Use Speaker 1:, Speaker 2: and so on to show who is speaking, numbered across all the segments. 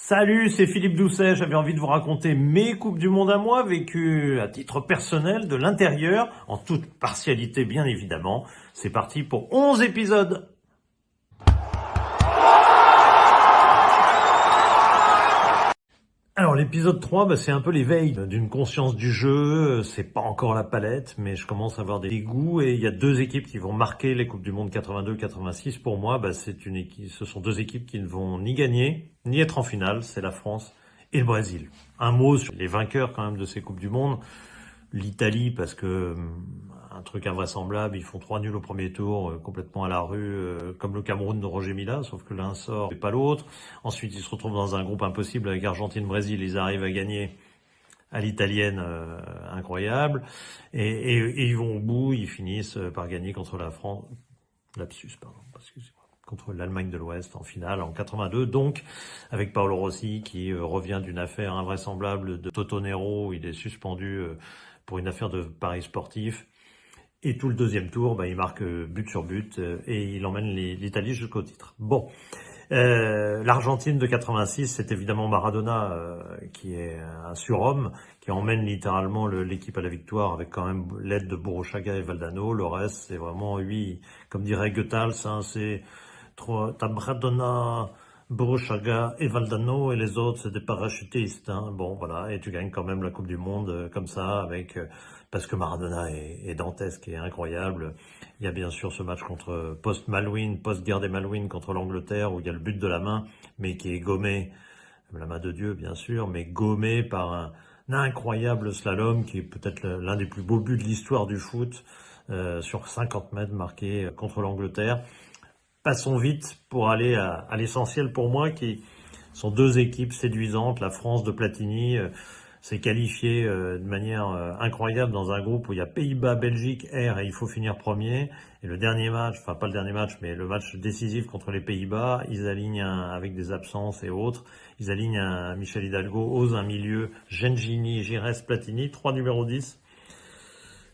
Speaker 1: Salut, c'est Philippe Doucet. J'avais envie de vous raconter mes Coupes du Monde à moi, vécues à titre personnel, de l'intérieur, en toute partialité bien évidemment. C'est parti pour 11 épisodes. Alors l'épisode 3, c'est un peu l'éveil d'une conscience du jeu. C'est pas encore la palette, mais je commence à avoir des goûts. Et il y a deux équipes qui vont marquer les Coupes du Monde 82-86. Pour moi, ce sont deux équipes qui ne vont ni gagner, ni être en finale. C'est la France et le Brésil. Un mot sur les vainqueurs quand même de ces Coupes du Monde. L'Italie, parce que un truc invraisemblable, ils font 3 nuls au premier tour, complètement à la rue, comme le Cameroun de Roger Mila, sauf que l'un sort et pas l'autre. Ensuite, ils se retrouvent dans un groupe impossible avec Argentine-Brésil, ils arrivent à gagner à l'italienne, incroyable, et ils vont au bout, ils finissent par gagner contre la France, lapsus, pardon, excusez-moi, contre l'Allemagne de l'Ouest en finale en 82, donc avec Paolo Rossi qui revient d'une affaire invraisemblable de Totonero, où il est suspendu pour une affaire de paris sportif. Et tout le deuxième tour, il marque but sur but et il emmène l'Italie jusqu'au titre. Bon, l'Argentine de 86, c'est évidemment Maradona qui est un surhomme, qui emmène littéralement l'équipe à la victoire avec quand même l'aide de Burruchaga et Valdano. Le reste, c'est vraiment lui, comme dirait Goethals, c'est t'as Maradona, Burruchaga et Valdano et les autres c'est des parachutistes. Bon voilà, et tu gagnes quand même la Coupe du Monde comme ça avec parce que Maradona est dantesque et incroyable. Il y a bien sûr ce match contre post-Malouine, post-guerre des Malouines contre l'Angleterre où il y a le but de la main, mais qui est gommé, la main de Dieu bien sûr, mais gommé par un incroyable slalom qui est peut-être l'un des plus beaux buts de l'histoire du foot sur 50 mètres marqué contre l'Angleterre. Passons vite pour aller à l'essentiel pour moi, qui sont deux équipes séduisantes. La France de Platini s'est qualifiée de manière incroyable dans un groupe où il y a Pays-Bas, Belgique, R et il faut finir premier. Et le dernier match, enfin pas le dernier match, mais le match décisif contre les Pays-Bas, ils alignent avec des absences et autres, ils alignent un Michel Hidalgo, osent un milieu, Gengini, Giresse, Platini, 3 numéros 10.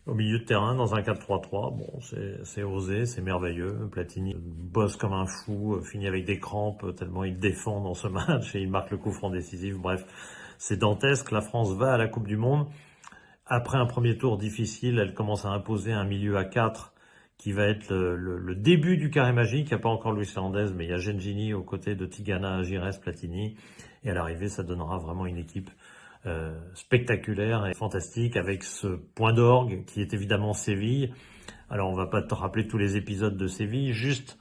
Speaker 1: Au milieu de terrain, dans un 4-3-3, bon, c'est osé, c'est merveilleux. Platini bosse comme un fou, finit avec des crampes, tellement il défend dans ce match et il marque le coup franc décisif. Bref, c'est dantesque. La France va à la Coupe du Monde. Après un premier tour difficile, elle commence à imposer un milieu à 4 qui va être le début du carré magique. Il n'y a pas encore Luis Hernandez, mais il y a Gengini aux côtés de Tigana, Giresse, Platini. Et à l'arrivée, ça donnera vraiment une équipe spectaculaire et fantastique avec ce point d'orgue qui est évidemment Séville. Alors on va pas te rappeler tous les épisodes de Séville, juste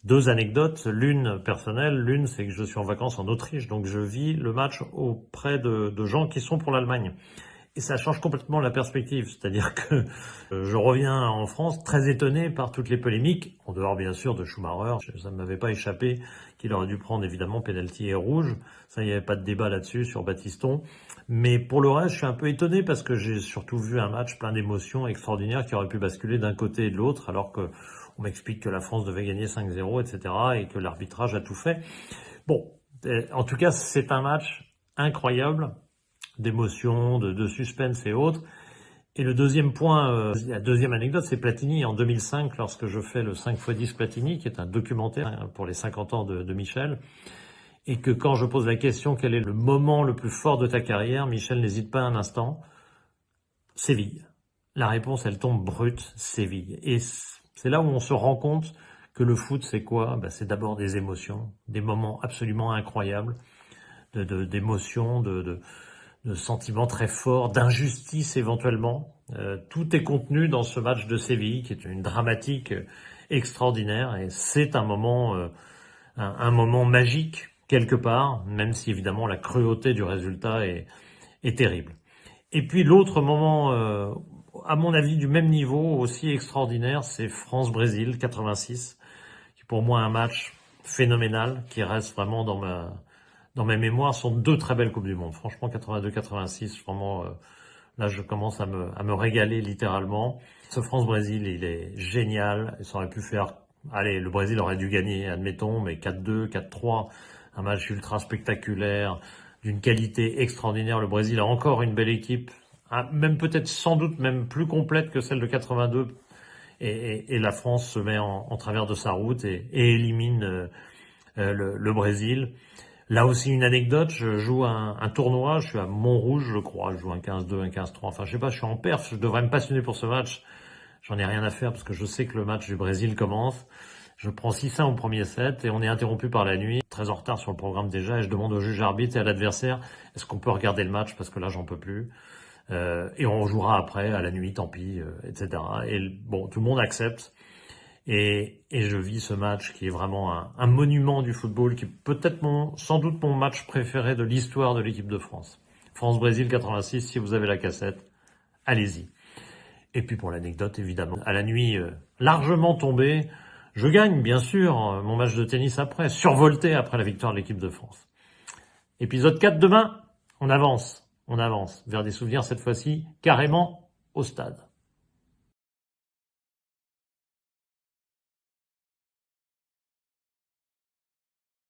Speaker 1: deux anecdotes, l'une personnelle, l'une c'est que je suis en vacances en Autriche, donc je vis le match auprès de gens qui sont pour l'Allemagne. Et ça change complètement la perspective, c'est-à-dire que je reviens en France très étonné par toutes les polémiques, en dehors bien sûr de Schumacher, ça ne m'avait pas échappé qu'il aurait dû prendre évidemment pénalty et rouge, ça il n'y avait pas de débat là-dessus sur Battiston, mais pour le reste je suis un peu étonné parce que j'ai surtout vu un match plein d'émotions extraordinaires qui aurait pu basculer d'un côté et de l'autre, alors que on m'explique que la France devait gagner 5-0, etc., et que l'arbitrage a tout fait. Bon, en tout cas c'est un match incroyable, d'émotion, de suspense et autres. Et le deuxième point, la deuxième anecdote, c'est Platini. En 2005, lorsque je fais le 5x10 Platini, qui est un documentaire pour les 50 ans de Michel, et que quand je pose la question, quel est le moment le plus fort de ta carrière, Michel n'hésite pas un instant, Séville. La réponse, elle tombe brute, Séville. Et c'est là où on se rend compte que le foot, c'est quoi? C'est d'abord des émotions, des moments absolument incroyables, d'émotions, de sentiments très forts, d'injustice éventuellement. Tout est contenu dans ce match de Séville, qui est une dramatique extraordinaire, et c'est un moment magique quelque part, même si évidemment la cruauté du résultat est terrible. Et puis l'autre moment, à mon avis, du même niveau, aussi extraordinaire, c'est France-Brésil 86, qui pour moi est un match phénoménal, qui reste vraiment dans mes mémoires, sont deux très belles Coupes du Monde. Franchement, 82-86, vraiment, là, je commence à me régaler littéralement. Ce France-Brésil, il est génial. Ça aurait pu faire, allez, le Brésil aurait dû gagner, admettons, mais 4-2, 4-3, un match ultra spectaculaire, d'une qualité extraordinaire. Le Brésil a encore une belle équipe, même peut-être sans doute même plus complète que celle de 82. Et la France se met en travers de sa route et élimine le Brésil. Là aussi, une anecdote, je joue un tournoi, je suis à Montrouge, je crois, je joue un 15-2, un 15-3, enfin je sais pas, je suis en perf, je devrais me passionner pour ce match. J'en ai rien à faire parce que je sais que le match du Brésil commence. Je prends 6-1 au premier set et on est interrompu par la nuit, très en retard sur le programme déjà, et je demande au juge arbitre et à l'adversaire, est-ce qu'on peut regarder le match parce que là j'en peux plus. Et on jouera après, à la nuit, tant pis, etc. Et bon, tout le monde accepte. Et je vis ce match qui est vraiment un monument du football, qui est peut-être sans doute mon match préféré de l'histoire de l'équipe de France. France-Brésil 86, si vous avez la cassette, allez-y. Et puis pour l'anecdote, évidemment, à la nuit largement tombée, je gagne, bien sûr, mon match de tennis après, survolté après la victoire de l'équipe de France. Épisode 4 demain, on avance vers des souvenirs cette fois-ci, carrément au stade.